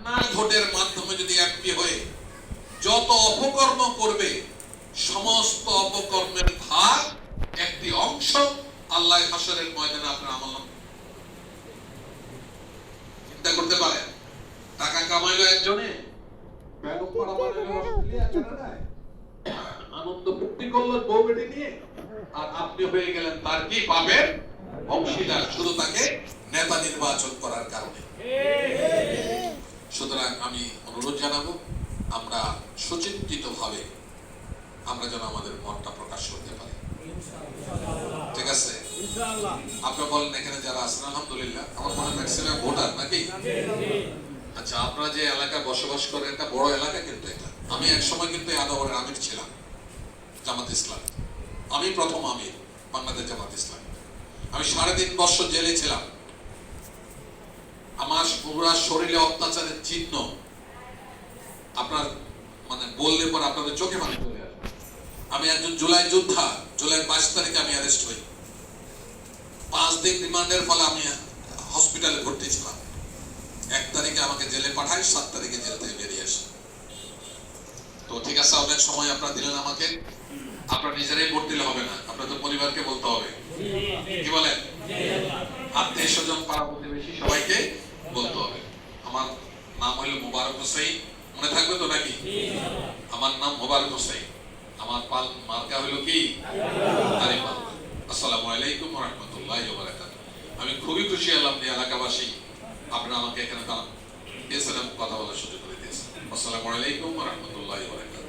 না ভোটের মাধ্যমে যদি এমপি হয়ে যত অপকর্ম করবে, সমস্ত অপকর্মের ভাগ একটি অংশ আল্লাহ হাসরের ময়দানে আপনার আমলনামা। চিন্তা করতে পারেন, টাকা কামাইলো একজনে, ব্যালক করা বানাইলো অস্ট্রেলিয়া কানাডায়, আনন্দ ফুর্তি করলো বউ বেটি নিয়ে, আর আপনি হয়ে গেলেন তার কি পাবেন অংশীদার, শুধু তাকে নেতা নির্বাচন করার কারণে। সুতরাং আমি অনুরোধ জানাবো, আমরা সুচিন্তিত ভাবে আমরা যেন আমাদের মতটা প্রকাশ করতে পারি। ঠিক আছে? আপনারা বলেন এখানে যারা আছেন আলহামদুলিল্লাহ, আমার মনে হয় ম্যাক্সিমাম ভোটার নাকি? আচ্ছা, আপনারা যে এলাকায় বসবাস করেন, এটা বড় এলাকা কিন্তু এটা। আমি এক সময় কিন্তু আদাবরের আমির ছিলাম জামাত ইসলাম। আমি প্রথম আমির বাংলাদেশ জামাত ইসলাম। আমি 3.5 বছর জেলে ছিলাম। আমার পুরো শরীরে অত্যাচারের চিহ্ন আপনার মানে বললে পর আপনাদের চোখে পানি চলে আসবে। আমি একজন জুলাই যোদ্ধা। জুলাই 22 তারিখে আমি অ্যারেস্ট হই। 5 দিন রিমান্ডের ফলে আমি হসপিটালে ভর্তি ছিলাম। 1 তারিখে আমাকে জেলে পাঠায়, 7 তারিখে জেল থেকে বেরিয়ে আসে। তো ঠিক আছে, অনেক সময় আপনারা দিলেন আমাকে, আপনারা নিজেরাই ভোট দিলে হবে না, আপনাদের পরিবারকে বলতে হবে। কি বলেন? আত্মীয় স্বজন পাড়া প্রতিবেশী সবাইকে বলতে হবে। আমার নাম হইল মোবারক হোসেন, মনে থাকবে তো নাকি? আমার নাম মোবারক হোসেন, আমার পাল মার্কা হইল কি? আসসালামু আলাইকুম ওয়া রাহমাতুল্লাহি ওয়া বারাকাতুহু। আমি খুবই খুশি হলাম যে এলাকাবাসী আপনারা আমাকে এখানে দিয়েছেন, কথা বলার সুযোগ করে দিয়েছেন। আসসালামু আলাইকুম ওয়া রাহমাতুল্লাহি ওয়া বারাকাতুহু।